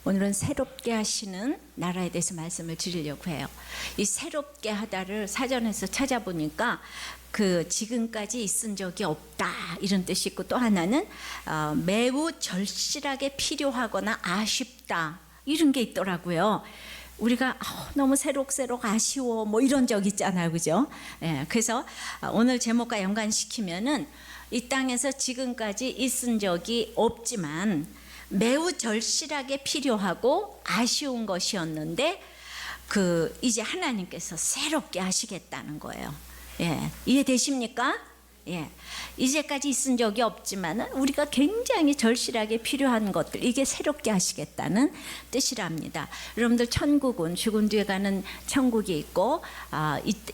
오늘은 새롭게 하시는 나라에 대해서 말씀을 드리려고 해요. 이 새롭게 하다를 사전에서 찾아보니까 그 지금까지 있은 적이 없다 이런 뜻이 있고, 또 하나는 매우 절실하게 필요하거나 아쉽다 이런 게 있더라고요. 우리가 너무 새록새록 아쉬워 뭐 이런 적 있잖아요, 그죠? 예, 그래서 오늘 제목과 연관시키면은 이 땅에서 지금까지 있은 적이 없지만 매우 절실하게 필요하고 아쉬운 것이었는데 이제 하나님께서 새롭게 하시겠다는 거예요. 예, 이해되십니까? 예, 이제까지 있은 적이 없지만 우리가 굉장히 절실하게 필요한 것들, 이게 새롭게 하시겠다는 뜻이랍니다. 여러분들, 천국은 죽은 뒤에 가는 천국이 있고,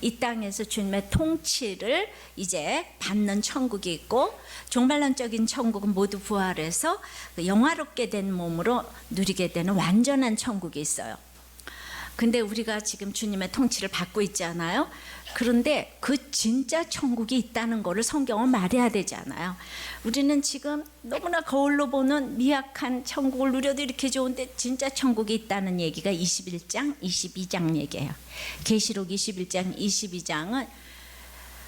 이 땅에서 주님의 통치를 이제 받는 천국이 있고, 종말론적인 천국은 모두 부활해서 영화롭게 된 몸으로 누리게 되는 완전한 천국이 있어요. 근데 우리가 지금 주님의 통치를 받고 있잖아요. 그런데 그 진짜 천국이 있다는 것을 성경은 말해야 되잖아요. 우리는 지금 너무나 거울로 보는 미약한 천국을 누려도 이렇게 좋은데 진짜 천국이 있다는 얘기가 21장, 22장 얘기예요. 계시록 21장, 22장은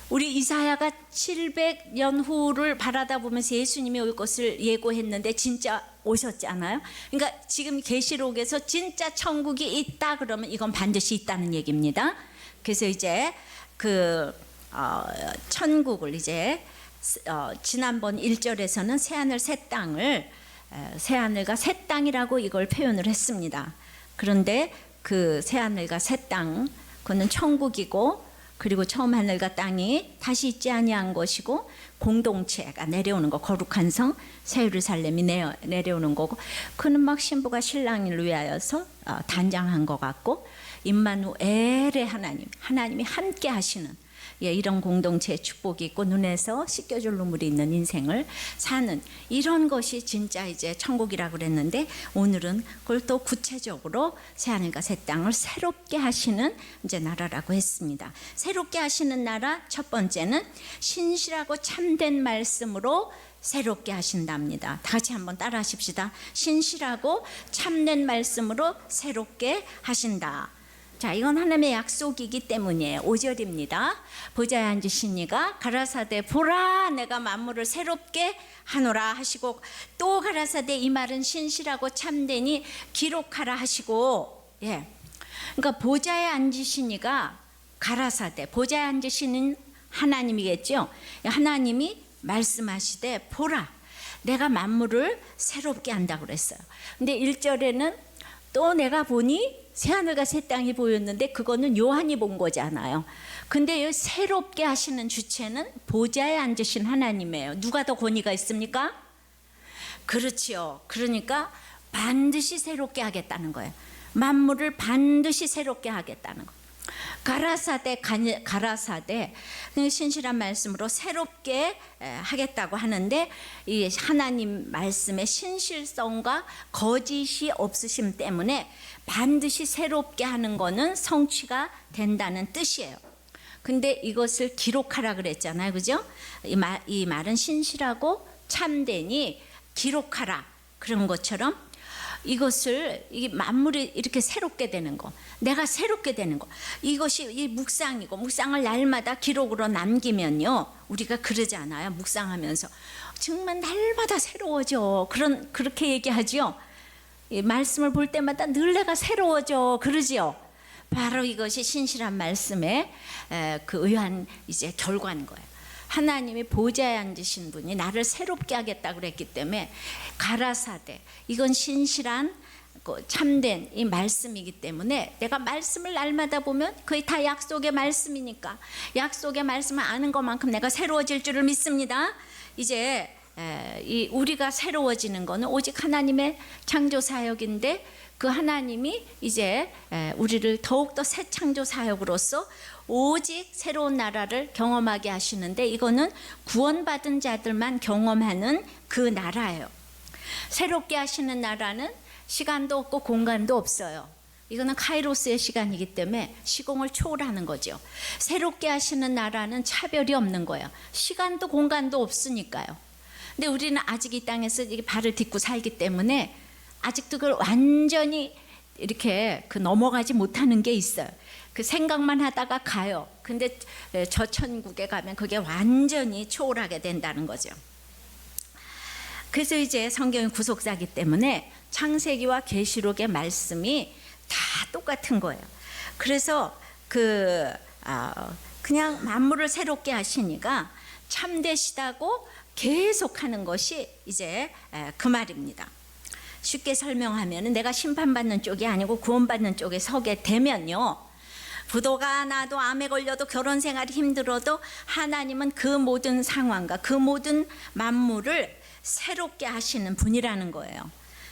우리 이사야가 700년 후를 바라다 보면서 예수님이 올 것을 예고했는데 진짜 오셨잖아요. 그러니까 지금 계시록에서 진짜 천국이 있다 그러면 이건 반드시 있다는 얘기입니다. 그래서 이제 천국을 이제 지난번 1절에서는 새하늘 새 땅을 새하늘과 새 땅이라고 이걸 표현을 했습니다. 그런데 그 새하늘과 새 땅, 그거는 천국이고, 그리고 처음 하늘과 땅이 다시 있지 아니한 것이고, 공동체가 내려오는 거, 거룩한 성 새 예루살렘이 내려오는 거고, 그는 막 신부가 신랑을 위하여서 단장한 것 같고, 임마누엘의 하나님이 함께 하시는 이런 공동체의 축복이 있고, 눈에서 씻겨줄 눈물이 있는 인생을 사는 이런 것이 진짜 이제 천국이라고 그랬는데, 오늘은 그걸 또 구체적으로 새하늘과 새 땅을 새롭게 하시는 이제 나라라고 했습니다. 새롭게 하시는 나라, 첫 번째는 신실하고 참된 말씀으로 새롭게 하신답니다. 다 같이 한번 따라 하십시다. 신실하고 참된 말씀으로 새롭게 하신다. 자, 이건 하나님의 약속이기 때문이에요. 5절입니다. 보좌에 앉으신 이가 가라사대 보라 내가 만물을 새롭게 하노라 하시고, 또 가라사대 이 말은 신실하고 참되니 기록하라 하시고. 예, 그러니까 보좌에 앉으신 이가 가라사대, 보좌에 앉으시는 하나님이겠죠. 하나님이 말씀하시되 보라 내가 만물을 새롭게 한다고 그랬어요. 근데 1절에는 또 내가 보니 새하늘과 새 땅이 보였는데 그거는 요한이 본 거잖아요. 근데 새롭게 하시는 주체는 보좌에 앉으신 하나님이에요. 누가 더 권위가 있습니까? 그렇지요. 그러니까 반드시 새롭게 하겠다는 거예요. 만물을 반드시 새롭게 하겠다는 거예요. 가라사대 신실한 말씀으로 새롭게 하겠다고 하는데, 이 하나님 말씀의 신실성과 거짓이 없으심 때문에 반드시 새롭게 하는 거는 성취가 된다는 뜻이에요. 근데 이것을 기록하라 그랬잖아요, 그죠? 이 말은 신실하고 참되니 기록하라 그런 것처럼, 이것을 이 만물이 이렇게 새롭게 되는 거, 내가 새롭게 되는 거, 이것이 이 묵상이고, 묵상을 날마다 기록으로 남기면요, 우리가 그러잖아요. 묵상하면서 정말 날마다 새로워져, 그렇게 얘기하죠. 이 말씀을 볼 때마다 늘 내가 새로워져 그러지요. 바로 이것이 신실한 말씀의 그 의한 이제 결과인 거예요. 하나님이 보좌에 앉으신 분이 나를 새롭게 하겠다고 그랬기 때문에 가라사대, 이건 신실한 참된 이 말씀이기 때문에 내가 말씀을 날마다 보면 거의 다 약속의 말씀이니까 약속의 말씀을 아는 것만큼 내가 새로워질 줄을 믿습니다. 이제 우리가 새로워지는 것은 오직 하나님의 창조 사역인데, 그 하나님이 이제 우리를 더욱더 새 창조 사역으로서 오직 새로운 나라를 경험하게 하시는데, 이거는 구원받은 자들만 경험하는 그 나라예요. 새롭게 하시는 나라는 시간도 없고 공간도 없어요. 이거는 카이로스의 시간이기 때문에 시공을 초월하는 거죠. 새롭게 하시는 나라는 차별이 없는 거예요. 시간도 공간도 없으니까요. 근데 우리는 아직 이 땅에서 발을 딛고 살기 때문에 아직도 그걸 완전히 이렇게 그 넘어가지 못하는 게 있어요. 그 생각만 하다가 가요. 근데 저 천국에 가면 그게 완전히 초월하게 된다는 거죠. 그래서 이제 성경이 구속사기 때문에 창세기와 계시록의 말씀이 다 똑같은 거예요. 그래서 그냥 만물을 새롭게 하시니까 참되시다고 계속하는 것이 이제 그 말입니다. 쉽게 설명하면 내가 심판받는 쪽이 아니고 구원받는 쪽에 서게 되면요, 부도가 나도 암에 걸려도 결혼 생활이 힘들어도 하나님은 그 모든 상황과 그 모든 만물을 새롭게 하시는 분이라는 거예요.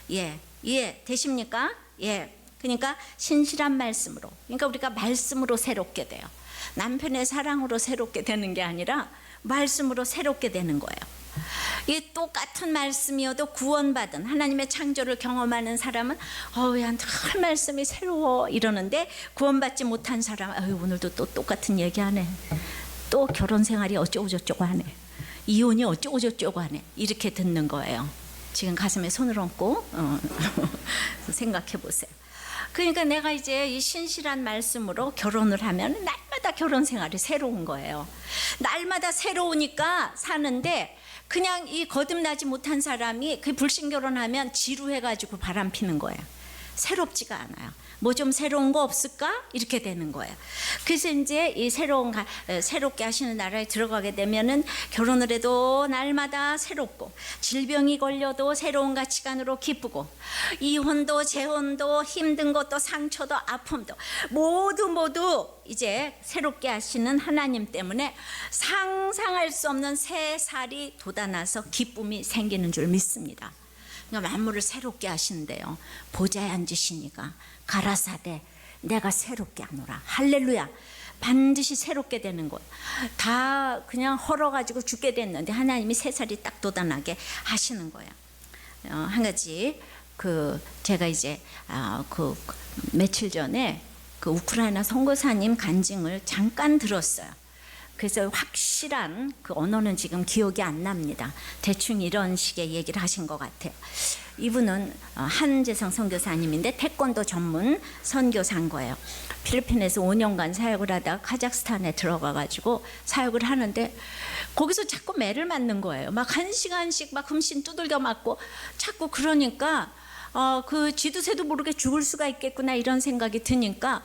예, 되십니까? 예. 그러니까 신실한 말씀으로, 그러니까 우리가 말씀으로 새롭게 돼요. 남편의 사랑으로 새롭게 되는 게 아니라 말씀으로 새롭게 되는 거예요. 이 똑같은 말씀이어도 구원받은 하나님의 창조를 경험하는 사람은 야, 늘 말씀이 새로워 이러는데, 구원받지 못한 사람은 오늘도 또 똑같은 얘기하네, 또 결혼 생활이 어쩌고 저쩌고 하네, 이혼이 어쩌고 저쩌고 하네, 이렇게 듣는 거예요. 지금 가슴에 손을 얹고 생각해 보세요. 그러니까 내가 이제 이 신실한 말씀으로 결혼을 하면 날마다 결혼 생활이 새로운 거예요. 날마다 새로우니까 사는데, 그냥 이 거듭나지 못한 사람이 그 불신 결혼하면 지루해가지고 바람 피는 거예요. 새롭지가 않아요. 뭐 좀 새로운 거 없을까? 이렇게 되는 거예요. 그래서 이제 이 새롭게 하시는 나라에 들어가게 되면은 결혼을 해도 날마다 새롭고, 질병이 걸려도 새로운 가치관으로 기쁘고, 이혼도 재혼도 힘든 것도 상처도 아픔도 모두 이제 새롭게 하시는 하나님 때문에 상상할 수 없는 새 살이 돋아나서 기쁨이 생기는 줄 믿습니다. 그러니까 만물을 새롭게 하신대요. 보좌에 앉으시니까 가라사대 내가 새롭게 하노라. 할렐루야. 반드시 새롭게 되는 거예요. 다 그냥 헐어가지고 죽게 됐는데 하나님이 새 살이 딱 돋아나게 하시는 거예요. 한 가지 제가 이제 며칠 전에 우크라이나 선교사님 간증을 잠깐 들었어요. 그래서 확실한 언어는 지금 기억이 안 납니다. 대충 이런 식의 얘기를 하신 것 같아요. 이분은 한재성 선교사님인데 태권도 전문 선교사인 거예요. 필리핀에서 5년간 사역을 하다가 카자흐스탄에 들어가가지고 사역을 하는데, 거기서 자꾸 매를 맞는 거예요. 막 1시간씩 막 흠씬 두들겨 맞고 자꾸, 그러니까 그 쥐두새도 모르게 죽을 수가 있겠구나 이런 생각이 드니까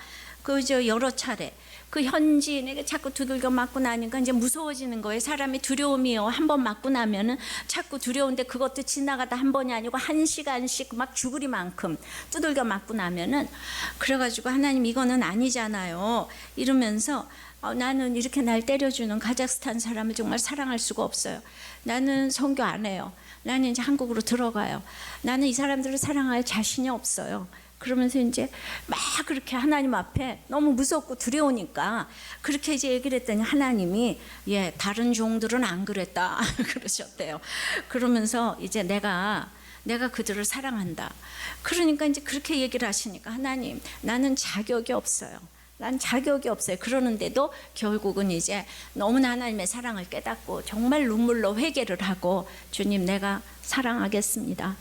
여러 차례 그 현지인에게 자꾸 두들겨 맞고 나니까 이제 무서워지는 거예요. 사람이 두려움이요, 한 번 맞고 나면은 자꾸 두려운데, 그것도 지나가다 한 번이 아니고 1시간씩 막 죽으리만큼 두들겨 맞고 나면은, 그래가지고 하나님 이거는 아니잖아요 이러면서 나는 이렇게 날 때려주는 카자흐스탄 사람을 정말 사랑할 수가 없어요. 나는 선교 안 해요. 나는 이제 한국으로 들어가요. 나는 이 사람들을 사랑할 자신이 없어요. 그러면서 이제 막 그렇게 하나님 앞에 너무 무섭고 두려우니까 그렇게 이제 얘기를 했더니 하나님이 다른 종들은 안 그랬다 그러셨대요. 그러면서 이제 내가 그들을 사랑한다. 그러니까 이제 그렇게 얘기를 하시니까, 하나님 나는 자격이 없어요. 난 자격이 없어요. 그러는데도 결국은 이제 너무나 하나님의 사랑을 깨닫고 정말 눈물로 회개를 하고, 주님 내가 사랑하겠습니다.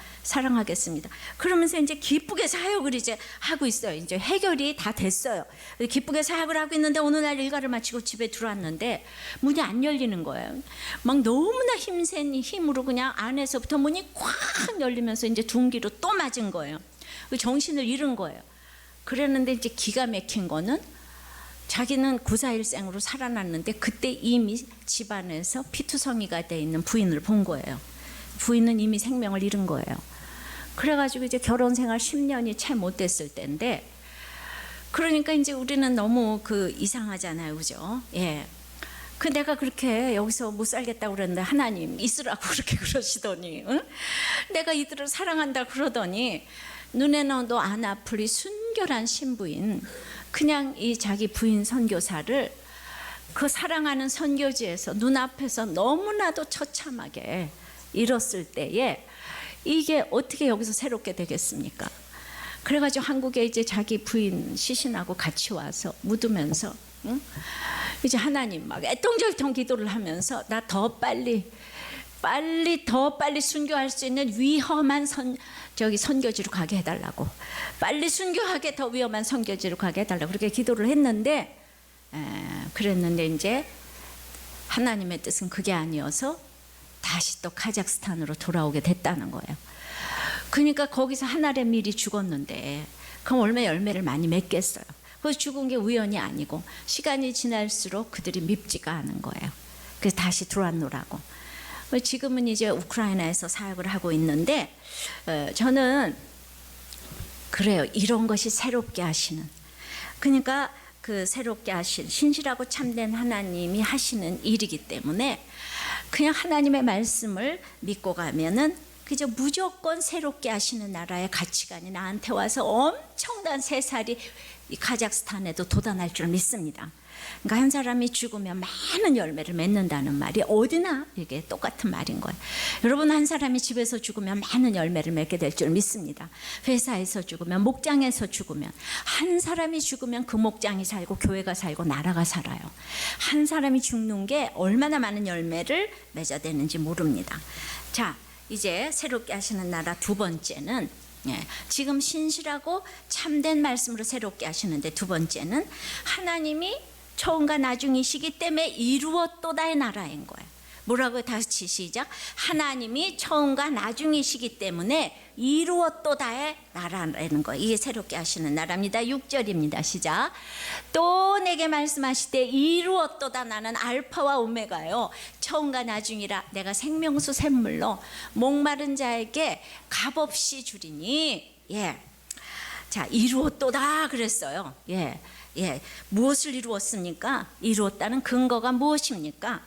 그러면서 이제 기쁘게 사역을 이제 하고 있어요. 이제 해결이 다 됐어요. 기쁘게 사역을 하고 있는데 어느 날 일과를 마치고 집에 들어왔는데 문이 안 열리는 거예요. 막 너무나 힘센 힘으로 그냥 안에서부터 문이 콱 열리면서 이제 둔기로 또 맞은 거예요. 정신을 잃은 거예요. 그랬는데 이제 기가 막힌 거는, 자기는 941생으로 살아났는데 그때 이미 집안에서 피투성이가 돼 있는 부인을 본 거예요. 부인은 이미 생명을 잃은 거예요. 그래가지고 이제 결혼 생활 10년이 채 못 됐을 때인데, 그러니까 이제 우리는 너무 이상하잖아요, 그죠? 내가 그렇게 여기서 못 살겠다고 그랬는데 하나님 있으라고 그렇게 그러시더니, 응? 내가 이들을 사랑한다 그러더니, 눈에는 안 아플 순결한 신부인 그냥 이 자기 부인 선교사를 그 사랑하는 선교지에서 눈앞에서 너무나도 처참하게 잃었을 때에, 이게 어떻게 여기서 새롭게 되겠습니까? 그래가지고 한국에 이제 자기 부인 시신하고 같이 와서 묻으면서, 응? 이제 하나님 막 애통절통 기도를 하면서 나 더 빨리 더 빨리 순교할 수 있는 위험한 선교지로 가게 해달라고, 빨리 순교하게 더 위험한 선교지로 가게 해달라고 그렇게 기도를 했는데, 그랬는데 이제 하나님의 뜻은 그게 아니어서 다시 또 카자흐스탄으로 돌아오게 됐다는 거예요. 그러니까 거기서 한 알의 밀이 죽었는데 그럼 얼마나 열매를 많이 맺겠어요. 그래서 죽은 게 우연이 아니고 시간이 지날수록 그들이 밉지가 않은 거예요. 그래서 다시 들어왔노라고. 지금은 이제 우크라이나에서 사역을 하고 있는데, 저는 그래요. 이런 것이 새롭게 하시는, 그러니까 그 새롭게 하신 신실하고 참된 하나님이 하시는 일이기 때문에 그냥 하나님의 말씀을 믿고 가면은 그저 무조건 새롭게 하시는 나라의 가치관이 나한테 와서 엄청난 새살이 이 카자흐스탄에도 돋아날 줄 믿습니다. 그러니까 한 사람이 죽으면 많은 열매를 맺는다는 말이 어디나 이게 똑같은 말인 거예요. 여러분, 한 사람이 집에서 죽으면 많은 열매를 맺게 될 줄 믿습니다. 회사에서 죽으면, 목장에서 죽으면, 한 사람이 죽으면 그 목장이 살고 교회가 살고 나라가 살아요. 한 사람이 죽는 게 얼마나 많은 열매를 맺어대는지 모릅니다. 자, 이제 새롭게 하시는 나라 두 번째는, 지금 신실하고 참된 말씀으로 새롭게 하시는데, 두 번째는 하나님이 처음과 나중이시기 때문에 이루었도다의 나라인 거예요. 뭐라고요? 다시 시작. 하나님이 처음과 나중이시기 때문에 이루었도다의 나라라는 거예요. 이게 새롭게 하시는 나라입니다. 6절입니다. 시작. 또 내게 말씀하시되 이루었도다. 나는 알파와 오메가요, 처음과 나중이라. 내가 생명수 샘물로 목마른 자에게 값없이 주리니. 자, 이루었도다 그랬어요. 무엇을 이루었습니까? 이루었다는 근거가 무엇입니까?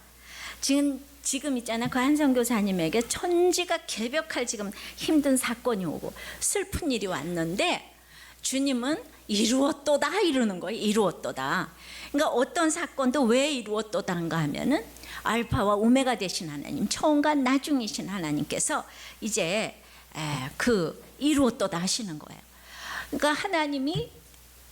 지금 있잖아요. 그 한 선교사님에게 천지가 개벽할 지금 힘든 사건이 오고 슬픈 일이 왔는데 주님은 이루었도다 이러는 거예요. 이루었도다. 그러니까 어떤 사건도 왜 이루었도다인가 하면은 알파와 오메가 되신 하나님, 처음과 나중이신 하나님께서 이제 그 이루었도다 하시는 거예요. 그러니까 하나님이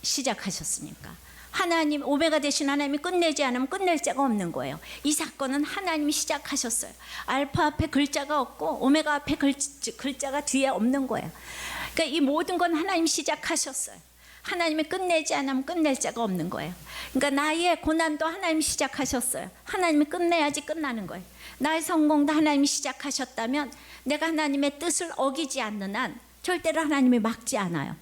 시작하셨으니까, 하나님 오메가 되신 하나님이 끝내지 않으면 끝낼 자가 없는 거예요. 이 사건은 하나님이 시작하셨어요. 알파 앞에 글자가 없고 오메가 앞에 글자가 뒤에 없는 거예요. 그러니까 이 모든 건 하나님이 시작하셨어요. 하나님이 끝내지 않으면 끝낼 자가 없는 거예요. 그러니까 나의 고난도 하나님이 시작하셨어요. 하나님이 끝내야지 끝나는 거예요. 나의 성공도 하나님이 시작하셨다면 내가 하나님의 뜻을 어기지 않는 한 절대로 하나님이 막지 않아요.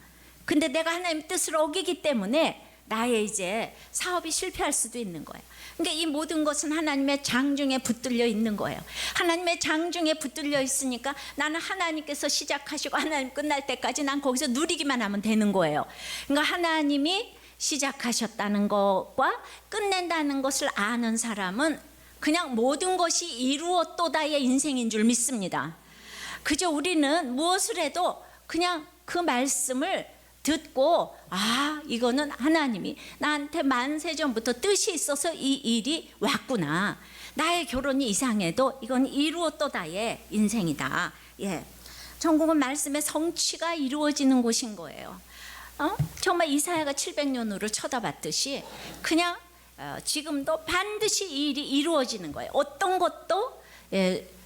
근데 내가 하나님의 뜻을 어기기 때문에 나의 이제 사업이 실패할 수도 있는 거예요. 그러니까 이 모든 것은 하나님의 장중에 붙들려 있는 거예요. 하나님의 장중에 붙들려 있으니까 나는 하나님께서 시작하시고 하나님 끝날 때까지 난 거기서 누리기만 하면 되는 거예요. 그러니까 하나님이 시작하셨다는 것과 끝낸다는 것을 아는 사람은 그냥 모든 것이 이루었도다의 인생인 줄 믿습니다. 그저 우리는 무엇을 해도 그냥 그 말씀을 듣고, 이거는 하나님이 나한테 만세전부터 뜻이 있어서 이 일이 왔구나. 나의 결혼이 이상해도 이건 이루었도다의 인생이다. 천국은 말씀의 성취가 이루어지는 곳인 거예요. 정말 이사야가 700년으로 쳐다봤듯이 그냥 지금도 반드시 이 일이 이루어지는 거예요. 어떤 것도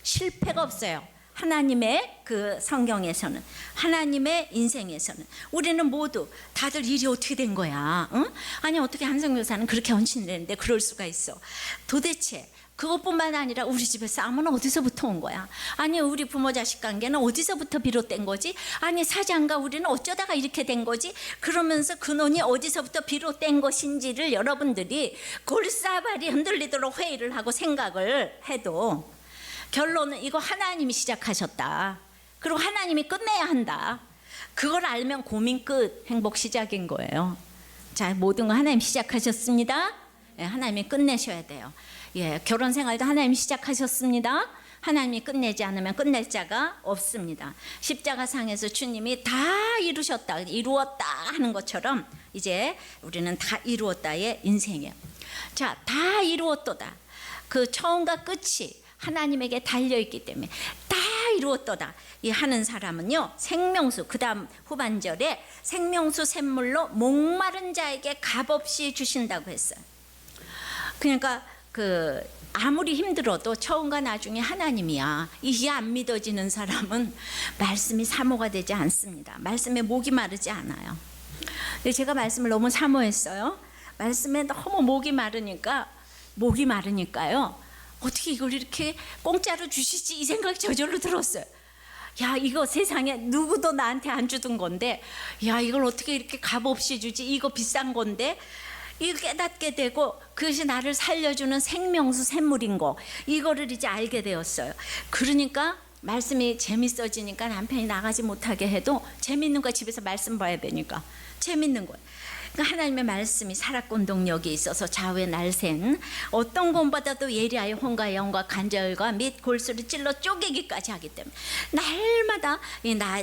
실패가 없어요. 하나님의 그 성경에서는, 하나님의 인생에서는 우리는 모두 다들 일이 어떻게 된 거야? 응? 아니 어떻게 한성교사는 그렇게 헌신되는데 그럴 수가 있어? 도대체 그것뿐만 아니라 우리 집에 싸움은 어디서부터 온 거야? 아니 우리 부모 자식 관계는 어디서부터 비롯된 거지? 아니 사장과 우리는 어쩌다가 이렇게 된 거지? 그러면서 근원이 어디서부터 비롯된 것인지를 여러분들이 골사발이 흔들리도록 회의를 하고 생각을 해도 결론은 이거 하나님이 시작하셨다. 그리고 하나님이 끝내야 한다. 그걸 알면 고민 끝, 행복 시작인 거예요. 자, 모든 거 하나님 시작하셨습니다. 하나님이 끝내셔야 돼요. 결혼 생활도 하나님이 시작하셨습니다. 하나님이 끝내지 않으면 끝낼 자가 없습니다. 십자가상에서 주님이 다 이루셨다, 이루었다 하는 것처럼 이제 우리는 다 이루었다의 인생이에요. 자, 다 이루었도다. 그 처음과 끝이 하나님에게 달려있기 때문에 다 이루었도다 이 하는 사람은요, 생명수, 그 다음 후반절에 생명수 샘물로 목마른 자에게 값없이 주신다고 했어요. 그러니까 그 아무리 힘들어도 처음과 나중에 하나님이야. 이게 안 믿어지는 사람은 말씀이 사모가 되지 않습니다. 말씀에 목이 마르지 않아요. 근데 제가 말씀을 너무 사모했어요. 말씀에 너무 목이 마르니까요. 어떻게 이걸 이렇게 공짜로 주시지 이 생각이 저절로 들었어요. 야, 이거 세상에 누구도 나한테 안 주던 건데, 야, 이걸 어떻게 이렇게 값없이 주지? 이거 비싼 건데. 이걸 깨닫게 되고 그것이 나를 살려주는 생명수 샘물인 거, 이거를 이제 알게 되었어요. 그러니까 말씀이 재밌어지니까 남편이 나가지 못하게 해도 재밌는 거, 집에서 말씀 봐야 되니까 재밌는 거예요. 그러니까 하나님의 말씀이 살아권동력이 있어서 좌우의 날샌 어떤 것보다도 예리하여 혼과 영과 관절과 및 골수를 찔러 쪼개기까지 하기 때문에 날마다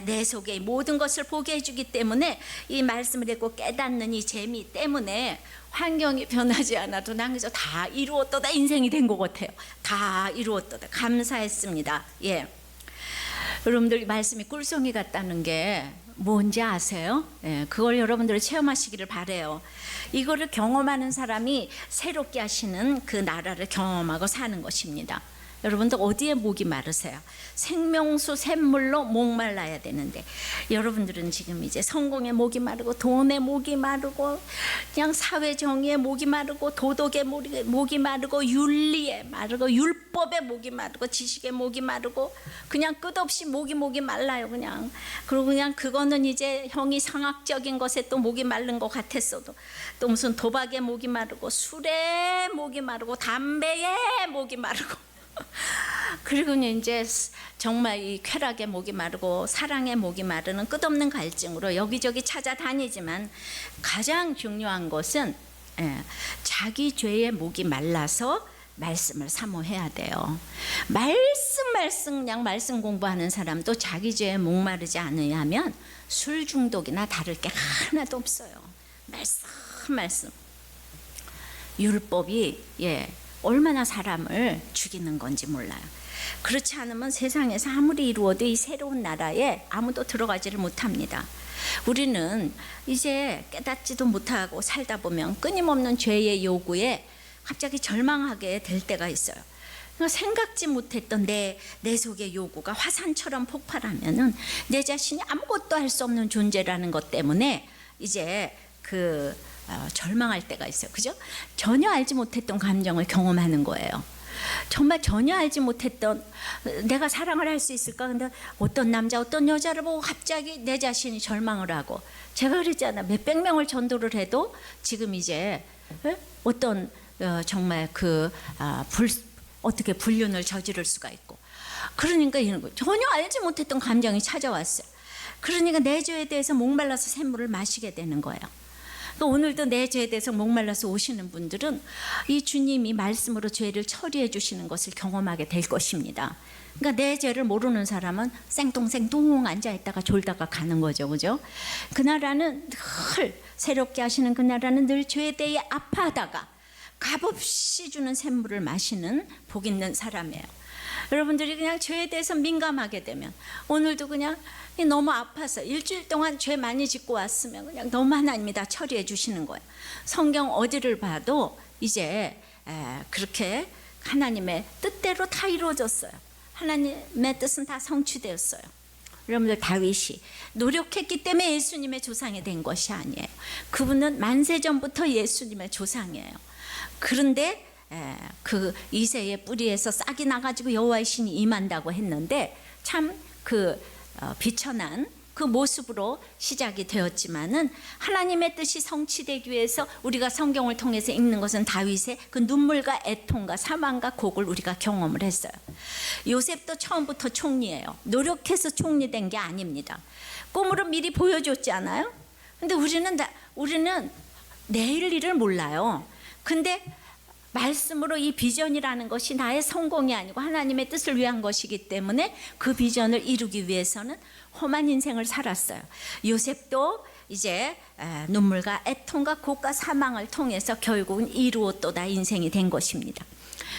내 속에 모든 것을 보게 해주기 때문에 이 말씀을 읽고 깨닫는 이 재미 때문에 환경이 변하지 않아도 난 그저 다 이루었도다 인생이 된 것 같아요. 다 이루었도다. 감사했습니다. 예. 여러분들 말씀이 꿀송이 같다는 게 뭔지 아세요? 예, 그걸 여러분들이 체험하시기를 바래요. 이거를 경험하는 사람이 새롭게 하시는 그 나라를 경험하고 사는 것입니다. 여러분들 어디에 목이 마르세요? 생명수 샘물로 목말라야 되는데 여러분들은 지금 이제 성공에 목이 마르고 돈에 목이 마르고 그냥 사회 정의에 목이 마르고 도덕에 목이 마르고 윤리에 마르고 율법에 목이 마르고 지식에 목이 마르고 그냥 끝없이 목이 말라요. 그냥 그리고 그냥 그거는 이제 형이 상학적인 것에 또 목이 마른 것 같았어도 또 무슨 도박에 목이 마르고 술에 목이 마르고 담배에 목이 마르고 그리고 이제 정말 이 쾌락에 목이 마르고 사랑에 목이 마르는 끝없는 갈증으로 여기저기 찾아다니지만 가장 중요한 것은 자기 죄에 목이 말라서 말씀을 사모해야 돼요. 말씀 그냥 말씀 공부하는 사람도 자기 죄에 목마르지 않으면 술 중독이나 다를 게 하나도 없어요. 말씀 율법이 얼마나 사람을 죽이는 건지 몰라요. 그렇지 않으면 세상에서 아무리 이루어도 이 새로운 나라에 아무도 들어가지를 못합니다. 우리는 이제 깨닫지도 못하고 살다 보면 끊임없는 죄의 요구에 갑자기 절망하게 될 때가 있어요. 생각지 못했던 내 속의 요구가 화산처럼 폭발하면은 내 자신이 아무것도 할 수 없는 존재라는 것 때문에 이제 절망할 때가 있어요. 그죠? 전혀 알지 못했던 감정을 경험하는 거예요. 정말 전혀 알지 못했던 내가 사랑을 할 수 있을까? 근데 어떤 남자 어떤 여자를 보고 갑자기 내 자신이 절망을 하고 제가 그랬잖아. 몇백 명을 전도를 해도 지금 이제 어떤 정말 어떻게 불륜을 저지를 수가 있고 그러니까 이런 거 전혀 알지 못했던 감정이 찾아왔어요. 그러니까 내 죄에 대해서 목말라서 샘물을 마시게 되는 거예요. 오늘도 내 죄에 대해서 목말라서 오시는 분들은 이 주님이 말씀으로 죄를 처리해 주시는 것을 경험하게 될 것입니다. 그러니까 내 죄를 모르는 사람은 생뚱생뚱 앉아있다가 졸다가 가는 거죠. 그죠? 그 나라는 늘 새롭게 하시는 그 나라는 늘 죄에 대해 아파하다가 값없이 주는 샘물을 마시는 복 있는 사람이에요. 여러분들이 그냥 죄에 대해서 민감하게 되면 오늘도 그냥 너무 아파서 일주일 동안 죄 많이 짓고 왔으면 그냥 너무 하나님이 다 처리해 주시는 거예요. 성경 어디를 봐도 이제 그렇게 하나님의 뜻대로 다 이루어졌어요. 하나님의 뜻은 다 성취되었어요. 여러분들 다윗이 노력했기 때문에 예수님의 조상이 된 것이 아니에요. 그분은 만세 전부터 예수님의 조상이에요. 그런데 그 이새의 뿌리에서 싹이 나가지고 여호와의 신이 임한다고 했는데 참 비천한 그 모습으로 시작이 되었지만은 하나님의 뜻이 성취되기 위해서 우리가 성경을 통해서 읽는 것은 다윗의 그 눈물과 애통과 사망과 곡을 우리가 경험을 했어요. 요셉도 처음부터 총리예요. 노력해서 총리된 게 아닙니다. 꿈으로 미리 보여줬지 않아요? 근데 우리는 내일 일을 몰라요. 근데 말씀으로 이 비전이라는 것이 나의 성공이 아니고 하나님의 뜻을 위한 것이기 때문에 그 비전을 이루기 위해서는 험한 인생을 살았어요. 요셉도 이제 눈물과 애통과 곡과 사망을 통해서 결국은 이루었도다 인생이 된 것입니다.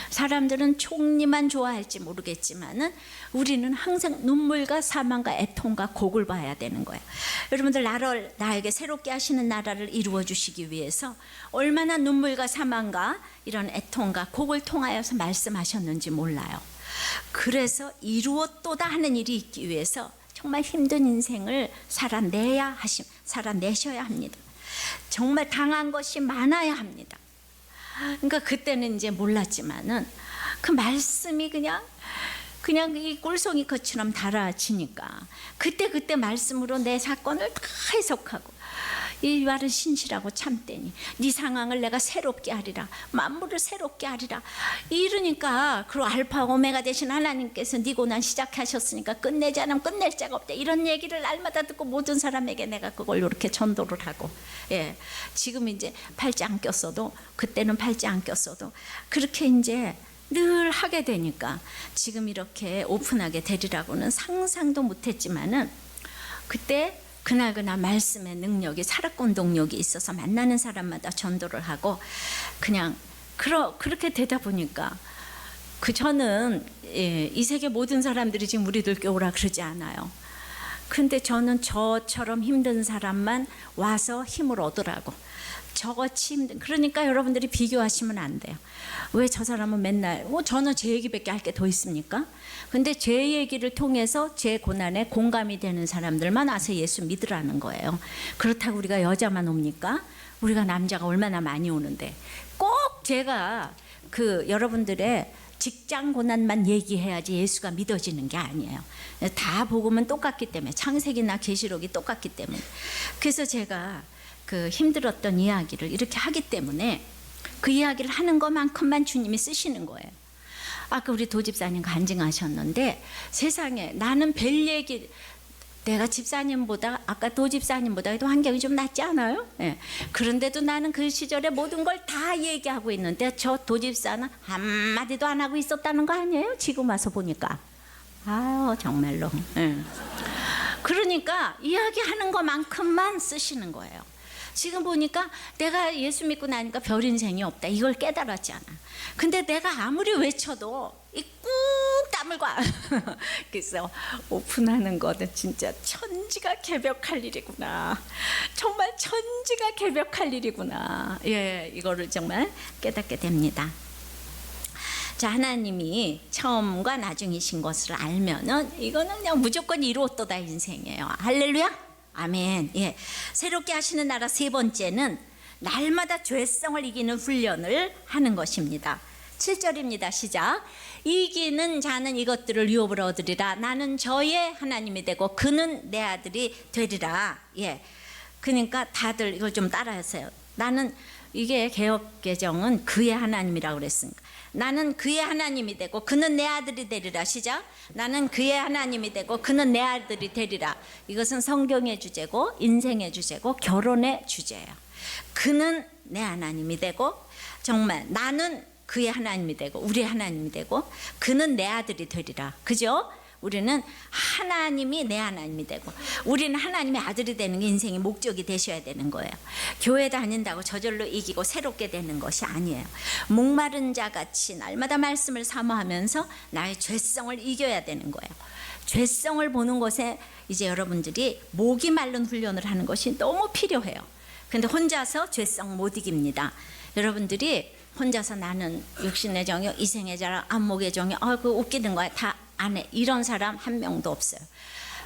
사람들은 총리만 좋아할지 모르겠지만은 우리는 항상 눈물과 사망과 애통과 곡을 봐야 되는 거예요. 여러분들 나에게 새롭게 하시는 나라를 이루어 주시기 위해서 얼마나 눈물과 사망과 이런 애통과 곡을 통하여서 말씀하셨는지 몰라요. 그래서 이루었도다 하는 일이 있기 위해서 정말 힘든 인생을 살아내셔야 합니다. 정말 당한 것이 많아야 합니다. 그러니까 그때는 이제 몰랐지만은 그 말씀이 그냥 이 꿀송이 것처럼 달아지니까 그때 말씀으로 내 사건을 다 해석하고, 이 말은 신실하고 참되니 네 상황을 내가 새롭게 하리라, 만물을 새롭게 하리라 이러니까, 그리고 알파 오메가 되신 하나님께서 네 고난 시작하셨으니까 끝내지 않으면 끝낼 자가 없다, 이런 얘기를 날마다 듣고 모든 사람에게 내가 그걸 이렇게 전도를 하고, 지금 이제 팔찌 안 꼈어도, 그때는 팔찌 안 꼈어도 그렇게 이제 늘 하게 되니까 지금 이렇게 오픈하게 되리라고는 상상도 못했지만은, 그때 그날 말씀의 능력이, 사락권 동력이 있어서 만나는 사람마다 전도를 하고, 그냥 그렇게 되다 보니까 저는 이 세계 모든 사람들이 지금 우리들 교우라 그러지 않아요. 근데 저는 저처럼 힘든 사람만 와서 힘을 얻으라고, 저같이 힘든, 그러니까 여러분들이 비교하시면 안 돼요. 왜 저 사람은 맨날 저는 제 얘기밖에 할 게 더 있습니까? 근데 제 얘기를 통해서 제 고난에 공감이 되는 사람들만 와서 예수 믿으라는 거예요. 그렇다고 우리가 여자만 옵니까? 우리가 남자가 얼마나 많이 오는데, 꼭 제가 여러분들의 직장 고난만 얘기해야지 예수가 믿어지는 게 아니에요. 다 복음은 똑같기 때문에, 창세기나 계시록이 똑같기 때문에. 그래서 제가 힘들었던 이야기를 이렇게 하기 때문에 그 이야기를 하는 것만큼만 주님이 쓰시는 거예요. 아까 우리 도집사님 간증하셨는데, 세상에 나는 별 얘기, 내가 집사님보다, 아까 도집사님보다도 환경이 좀 낫지 않아요? 그런데도 나는 그 시절에 모든 걸 다 얘기하고 있는데, 저 도집사는 한마디도 안 하고 있었다는 거 아니에요? 지금 와서 보니까. 정말로. 그러니까 이야기하는 것만큼만 쓰시는 거예요. 지금 보니까 내가 예수 믿고 나니까 별 인생이 없다, 이걸 깨달았잖아. 근데 내가 아무리 외쳐도 꾹 다물고 그래서 오픈하는 거는 진짜 천지가 개벽할 일이구나, 정말 천지가 개벽할 일이구나, 이거를 정말 깨닫게 됩니다. 자, 하나님이 처음과 나중이신 것을 알면은 이거는 그냥 무조건 이루었도다 인생이에요. 할렐루야. 아멘. 새롭게 하시는 나라 세 번째는 날마다 죄성을 이기는 훈련을 하는 것입니다. 7절입니다. 시작. 이기는 자는 이것들을 유업으로 얻으리라. 나는 저의 하나님이 되고 그는 내 아들이 되리라. 그러니까 다들 이걸 좀 따라하세요. 나는, 이게 개역개정은 그의 하나님이라고 그랬으니까, 나는 그의 하나님이 되고 그는 내 아들이 되리라. 시작. 나는 그의 하나님이 되고 그는 내 아들이 되리라. 이것은 성경의 주제고 인생의 주제고 결혼의 주제예요. 그는 내 하나님이 되고, 정말 나는 그의 하나님이 되고 우리의 하나님이 되고 그는 내 아들이 되리라. 그죠? 우리는 하나님이 내 하나님이 되고 우리는 하나님의 아들이 되는 게 인생의 목적이 되셔야 되는 거예요. 교회 다닌다고 저절로 이기고 새롭게 되는 것이 아니에요. 목마른 자같이 날마다 말씀을 사모하면서 나의 죄성을 이겨야 되는 거예요. 죄성을 보는 것에 이제 여러분들이 목이 마른 훈련을 하는 것이 너무 필요해요. 근데 혼자서 죄성 못 이깁니다. 여러분들이 혼자서 나는 육신의 정욕, 이생의 자랑, 안목의 정욕, 그거 웃기는 거야, 다 안 해, 이런 사람 한 명도 없어요.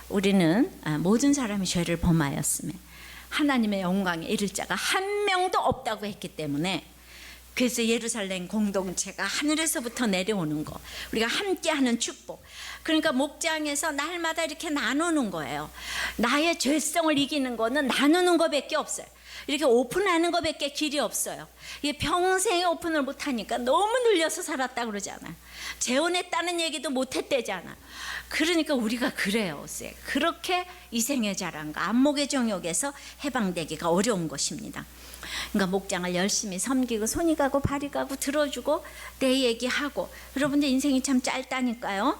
우리는 모든 사람이 죄를 범하였으며 하나님의 영광에 이를 자가 한 명도 없다고 했기 때문에, 그래서 예루살렘 공동체가 하늘에서부터 내려오는 거, 우리가 함께하는 축복, 그러니까 목장에서 날마다 이렇게 나누는 거예요. 나의 죄성을 이기는 거는 나누는 거밖에 없어요. 이렇게 오픈하는 것밖에 길이 없어요. 평생에 오픈을 못하니까 너무 눌려서 살았다 그러잖아. 재혼했다는 얘기도 못했대잖아. 그러니까 우리가 그래요. 그렇게 이생의 자랑과 안목의 정욕에서 해방되기가 어려운 것입니다. 그러니까 목장을 열심히 섬기고 손이 가고 발이 가고 들어주고 내 얘기하고, 여러분들 인생이 참 짧다니까요.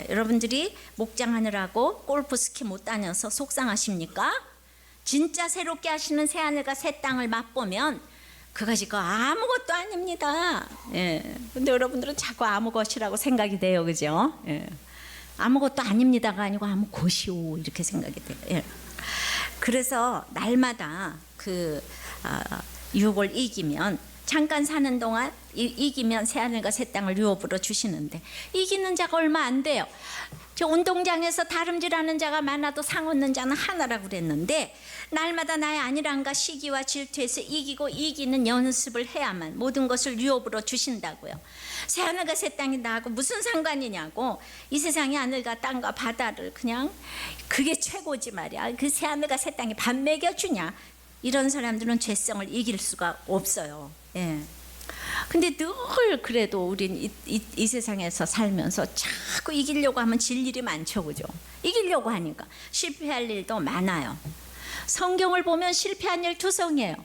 여러분들이 목장하느라고 골프 스키 못 다녀서 속상하십니까? 진짜 새롭게 하시는 새하늘과 새 땅을 맛보면 그것이 아무것도 아닙니다. 예. 근데 여러분들은 자꾸 아무것이라고 생각이 돼요, 그죠? 예. 아무것도 아닙니다가 아니고 아무것이오 이렇게 생각이 돼요. 예. 그래서 날마다 그 유혹을 이기면 잠깐 사는 동안 이기면 새하늘과 새 땅을 유업으로 주시는데 이기는 자가 얼마 안 돼요. 저 운동장에서 다름질하는 자가 많아도 상 얻는 자는 하나라고 그랬는데 날마다 나의 안일함과 시기와 질투에서 이기고 이기는 연습을 해야만 모든 것을 유업으로 주신다고요. 새하늘과 새 땅이 나하고 무슨 상관이냐고. 이 세상의 하늘과 땅과 바다를 그냥 그게 최고지 말이야. 그 새하늘과 새 땅이 밥 먹여주냐. 이런 사람들은 죄성을 이길 수가 없어요. 예. 근데 늘 그래도 우린 이 세상에서 살면서 자꾸 이기려고 하면 질 일이 많죠, 그죠? 이기려고 하니까 실패할 일도 많아요. 성경을 보면 실패한 일 투성이에요.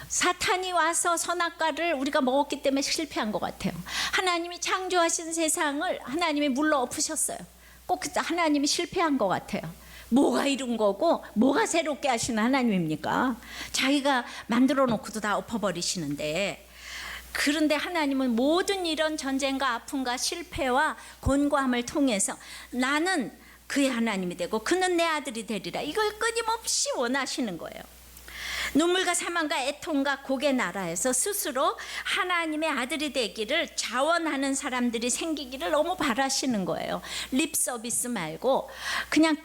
사탄이 와서 선악과를 우리가 먹었기 때문에 실패한 것 같아요. 하나님이 창조하신 세상을 하나님이 물러 엎으셨어요. 꼭 하나님이 실패한 것 같아요. 뭐가 이룬 거고 뭐가 새롭게 하시는 하나님입니까? 자기가 만들어 놓고도 다 엎어버리시는데, 그런데 하나님은 모든 이런 전쟁과 아픔과 실패와 곤고함을 통해서 나는 그의 하나님이 되고 그는 내 아들이 되리라, 이걸 끊임없이 원하시는 거예요. 눈물과 사망과 애통과 곡의 나라에서 스스로 하나님의 아들이 되기를 자원하는 사람들이 생기기를 너무 바라시는 거예요. 립 서비스 말고 그냥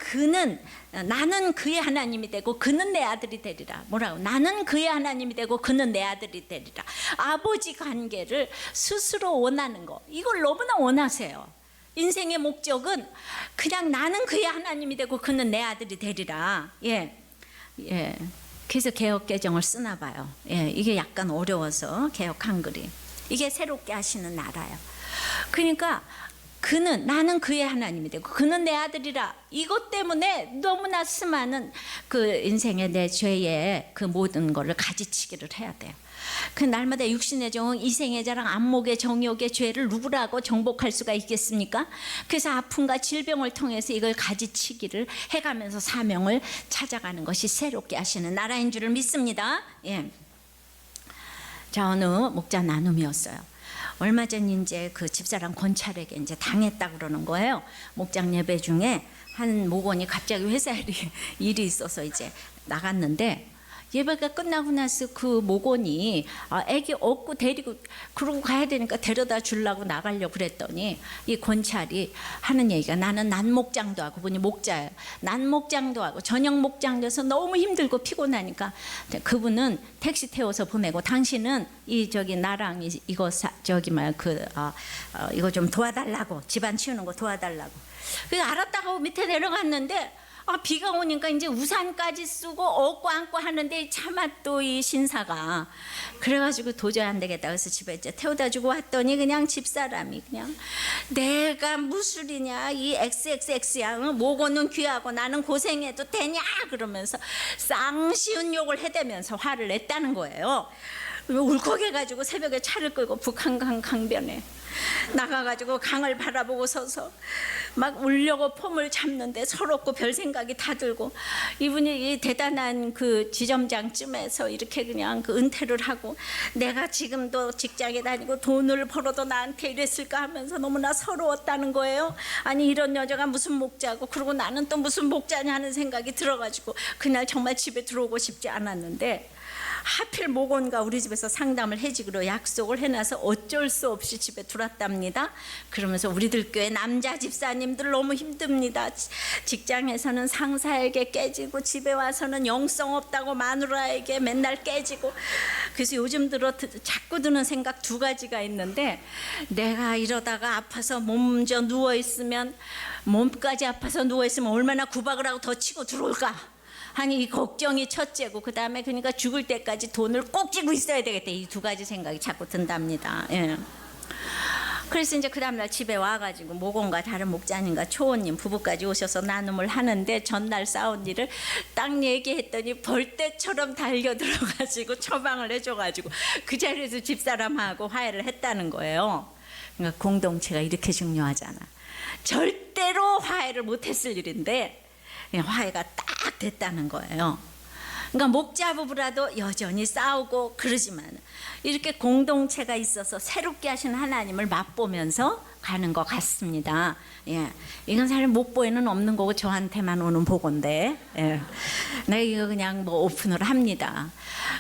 나는 그의 하나님이 되고 그는 내 아들이 되리라. 뭐라고? 나는 그의 하나님이 되고 그는 내 아들이 되리라. 아버지 관계를 스스로 원하는 거, 이걸 너무나 원하세요. 인생의 목적은 그냥 나는 그의 하나님이 되고 그는 내 아들이 되리라. 예. 그래서 개역 개정을 쓰나 봐요. 예, 이게 약간 어려워서 개역 한글이. 이게 새롭게 하시는 나라예요. 그러니까 나는 그의 하나님이 되고 그는 내 아들이라. 이것 때문에 너무나 수많은 그 인생의 내 죄의 그 모든 거를 가지치기를 해야 돼요. 그 날마다 육신의 정, 이생의 자랑, 안목의 정욕의 죄를 누구라고 정복할 수가 있겠습니까? 그래서 아픔과 질병을 통해서 이걸 가지치기를 해가면서 사명을 찾아가는 것이 새롭게 하시는 나라인 줄을 믿습니다. 예. 자, 어느 목자 나눔이었어요. 얼마 전 이제 그 집사람 권찰에게 이제 당했다 그러는 거예요. 목장 예배 중에 한 목원이 갑자기 회사 일이 있어서 이제 나갔는데, 예배가 끝나고 나서 그 목원이 애기 업고 데리고 그러고 가야 되니까 데려다 주려고 나가려고 그랬더니 이 권찰이 하는 얘기가, 나는 난목장도 하고, 보니 목자예요. 난목장도 하고 저녁 목장도 해서 너무 힘들고 피곤하니까 그분은 택시 태워서 보내고 당신은 나랑 이거 이거 좀 도와달라고, 집안 치우는 거 도와달라고. 그래서 알았다고 밑에 내려갔는데 비가 오니까 이제 우산까지 쓰고 업고 안고 하는데 차마 또 이 신사가 그래가지고 도저히 안 되겠다. 그래서 집에 이제 태워다 주고 왔더니 그냥 집사람이 그냥 내가 무술이냐, 이 XXX야, 모고는 귀하고 나는 고생해도 되냐 그러면서 쌍시운 욕을 해대면서 화를 냈다는 거예요. 울컥해가지고 새벽에 차를 끌고 북한강 강변에 나가가지고 강을 바라보고 서서 막 울려고 폼을 잡는데 서럽고 별 생각이 다 들고, 이분이 이 대단한 그 지점장쯤에서 이렇게 그냥 그 은퇴를 하고 내가 지금도 직장에 다니고 돈을 벌어도 나한테 이랬을까 하면서 너무나 서러웠다는 거예요. 아니 이런 여자가 무슨 목자고, 그리고 나는 또 무슨 목자냐 하는 생각이 들어가지고 그날 정말 집에 들어오고 싶지 않았는데, 하필 목원과 우리 집에서 상담을 해주기로 약속을 해놔서 어쩔 수 없이 집에 들어왔답니다. 그러면서 우리들 교회 남자 집사님들 너무 힘듭니다. 직장에서는 상사에게 깨지고 집에 와서는 영성 없다고 마누라에게 맨날 깨지고. 그래서 요즘 들어 자꾸 드는 생각 두 가지가 있는데, 내가 이러다가 아파서 몸져 누워있으면, 몸까지 아파서 누워있으면 얼마나 구박을 하고 더 치고 들어올까 아니 이 걱정이 첫째고, 그 다음에 그러니까 죽을 때까지 돈을 꼭 쥐고 있어야 되겠다, 이 두 가지 생각이 자꾸 든답니다. 예. 그래서 이제 그 다음날 집에 와가지고 목원과 다른 목자님과 초원님 부부까지 오셔서 나눔을 하는데, 전날 싸운 일을 딱 얘기했더니 벌떼처럼 달려들어가지고 처방을 해줘가지고 그 자리에서 집사람하고 화해를 했다는 거예요. 그러니까 공동체가 이렇게 중요하잖아. 절대로 화해를 못했을 일인데 화해가 딱 됐다는 거예요. 그러니까 목자 부부라도 여전히 싸우고 그러지만 이렇게 공동체가 있어서 새롭게 하신 하나님을 맛보면서 가는 것 같습니다. 예, 이건 사실 목보에는 없는 거고 저한테만 오는 보고인데, 예, 내가 이거 그냥 뭐 오픈을 합니다.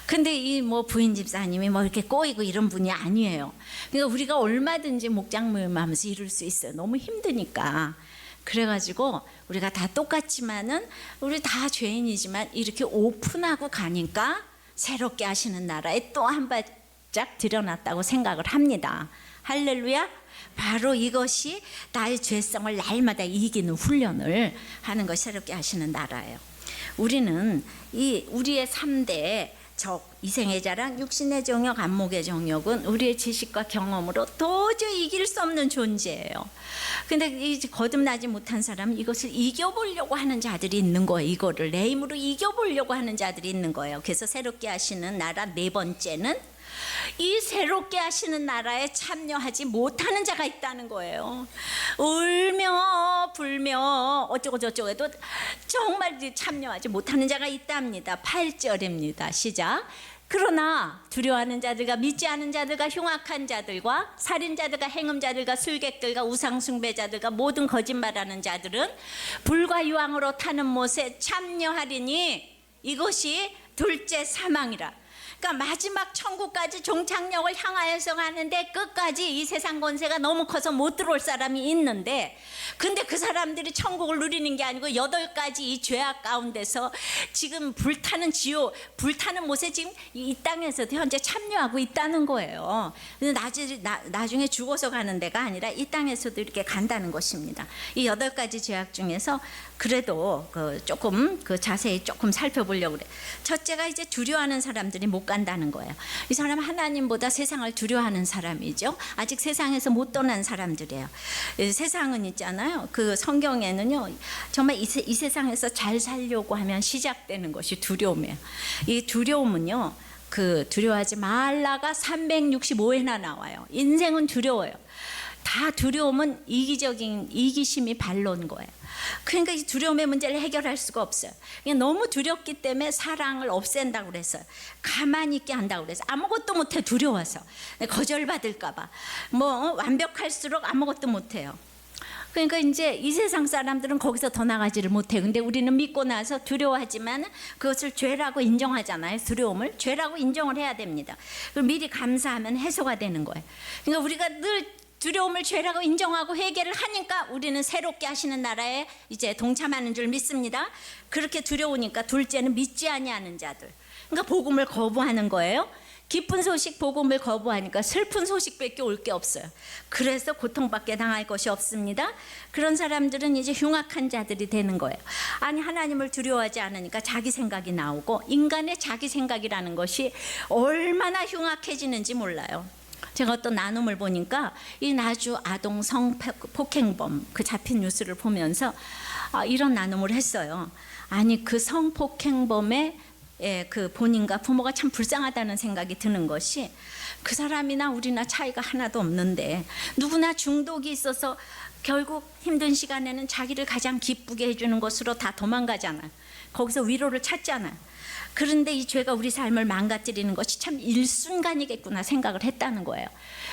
근데 이 뭐 부인 집사님이 뭐 이렇게 꼬이고 이런 분이 아니에요. 그러니까 우리가 얼마든지 목장 모임하면서 이룰 수 있어요. 너무 힘드니까. 그래가지고 우리가 다 똑같지만은 우리 다 죄인이지만 이렇게 오픈하고 가니까 새롭게 하시는 나라에 또 한 발짝 들여놨다고 생각을 합니다. 할렐루야. 바로 이것이 나의 죄성을 날마다 이기는 훈련을 하는 것이 새롭게 하시는 나라예요. 우리는 이 우리의 3대 적, 이생의 자랑, 육신의 정욕, 안목의 정욕은 우리의 지식과 경험으로 도저히 이길 수 없는 존재예요. 근데 이 거듭나지 못한 사람은 이것을 이겨보려고 하는 자들이 있는 거예요. 이거를 내 힘으로 이겨보려고 하는 자들이 있는 거예요. 그래서 새롭게 하시는 나라 네 번째는 이 새롭게 하시는 나라에 참여하지 못하는 자가 있다는 거예요. 울며 불며 어쩌고 저쩌고 해도 정말 참여하지 못하는 자가 있답니다. 8절입니다. 시작. 그러나 두려워하는 자들과 믿지 않은 자들과 흉악한 자들과 살인자들과 행음자들과 술객들과 우상숭배자들과 모든 거짓말하는 자들은 불과 유황으로 타는 못에 참여하리니 이것이 둘째 사망이라. 그러니까 마지막 천국까지 종착역을 향하여서 가는데 끝까지 이 세상 권세가 너무 커서 못 들어올 사람이 있는데, 근데 그 사람들이 천국을 누리는 게 아니고 8가지 이 죄악 가운데서 지금 불타는 지옥, 불타는 못에 지금 이 땅에서도 현재 참여하고 있다는 거예요. 나중에 죽어서 가는 데가 아니라 이 땅에서도 이렇게 간다는 것입니다. 이 8가지 죄악 중에서 그래도 조금 자세히 조금 살펴보려고 그래. 첫째가 이제 두려워하는 사람들이 못 간다는 거예요. 이 사람 하나님보다 세상을 두려워하는 사람이죠. 아직 세상에서 못 떠난 사람들이에요. 세상은 있잖아요. 그 성경에는요, 정말 이 세상에서 잘 살려고 하면 시작되는 것이 두려움이에요. 이 두려움은요, 두려워하지 말라가 365회나 나와요. 인생은 두려워요. 다 두려움은 이기심이 발로인 거예요. 그러니까 이 두려움의 문제를 해결할 수가 없어요. 너무 두렵기 때문에 사랑을 없앤다고 그랬어요. 가만히 있게 한다고 그랬어요. 아무것도 못해, 두려워서. 거절받을까 봐. 완벽할수록 아무것도 못해요. 그러니까 이제 이 세상 사람들은 거기서 더 나가지를 못해요. 근데 우리는 믿고 나서 두려워하지만 그것을 죄라고 인정하잖아요. 두려움을 죄라고 인정을 해야 됩니다. 그리고 미리 감사하면 해소가 되는 거예요. 그러니까 우리가 늘 두려움을 죄라고 인정하고 회개를 하니까 우리는 새롭게 하시는 나라에 이제 동참하는 줄 믿습니다. 그렇게 두려우니까 둘째는 믿지 아니하는 자들. 그러니까 복음을 거부하는 거예요. 기쁜 소식 복음을 거부하니까 슬픈 소식밖에 올 게 없어요. 그래서 고통받게 당할 것이 없습니다. 그런 사람들은 이제 흉악한 자들이 되는 거예요. 아니, 하나님을 두려워하지 않으니까 자기 생각이 나오고, 인간의 자기 생각이라는 것이 얼마나 흉악해지는지 몰라요. 제가 어떤 나눔을 보니까 이 나주 아동 성폭행범 잡힌 뉴스를 보면서 이런 나눔을 했어요. 아니, 그 성폭행범의 그 본인과 부모가 참 불쌍하다는 생각이 드는 것이, 그 사람이나 우리나 차이가 하나도 없는데 누구나 중독이 있어서 결국 힘든 시간에는 자기를 가장 기쁘게 해주는 것으로 다 도망가잖아요. 거기서 위로를 찾잖아요. 그런데 이 죄가 우리 삶을 망가뜨리는 것이 참 일순간이겠구나 생각을 했다는 거예요.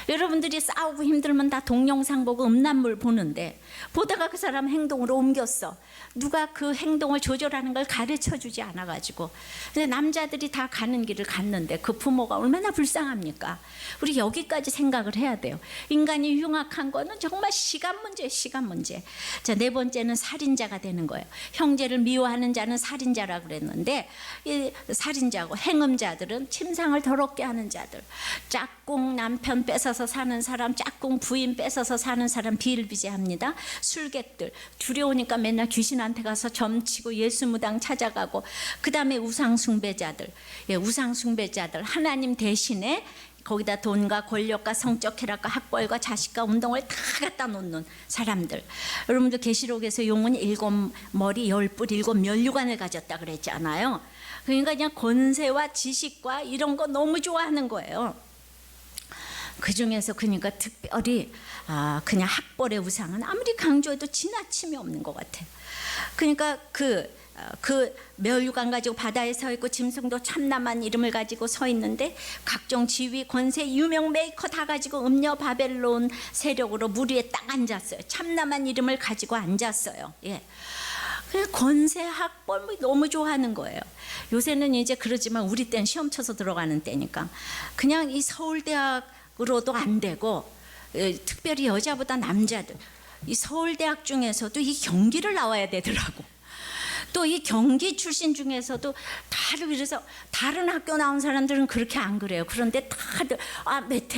여러분들이 싸우고 힘들면 다 동영상 보고 음란물 보는데, 보다가 그 사람 행동으로 옮겼어. 누가 그 행동을 조절하는 걸 가르쳐주지 않아가지고. 근데 남자들이 다 가는 길을 갔는데 그 부모가 얼마나 불쌍합니까? 우리 여기까지 생각을 해야 돼요. 인간이 흉악한 거는 정말 시간 문제예요. 시간 문제. 자, 네 번째는 살인자가 되는 거예요. 형제를 미워하는 자는 살인자라고 그랬는데, 이 살인자고 행음자들은 침상을 더럽게 하는 자들, 짝꿍 남편 뺏어서 사는 사람, 짝꿍 부인 뺏어서 사는 사람 비일비재합니다. 술객들, 두려우니까 맨날 귀신한테 가서 점치고 예수 무당 찾아가고, 그 다음에 우상숭배자들, 우상숭배자들, 하나님 대신에 거기다 돈과 권력과 성적 쾌락과 학벌과 자식과 운동을 다 갖다 놓는 사람들. 여러분들 계시록에서 용은 7머리 10뿔 7면류관을 가졌다 그랬잖아요. 그러니까 그냥 권세와 지식과 이런 거 너무 좋아하는 거예요. 그 중에서 그러니까 특별히 그냥 학벌의 우상은 아무리 강조해도 지나침이 없는 것 같아요. 그러니까 그 멸류관 가지고 바다에 서 있고 짐승도 참남한 이름을 가지고 서 있는데 각종 지위 권세 유명 메이커 다 가지고 음녀 바벨론 세력으로 물 위에 딱 앉았어요. 참남한 이름을 가지고 앉았어요. 예. 그래서 권세 학벌 너무 좋아하는 거예요. 요새는 이제 그러지만 우리 때는 시험 쳐서 들어가는 때니까 그냥 이 서울대학으로도 안 되고 특별히 여자보다 남자들 이 서울대학 중에서도 이 경기를 나와야 되더라고. 또 이 경기 출신 중에서도 다들 그래서 다른 학교 나온 사람들은 그렇게 안 그래요. 그런데 다들 몇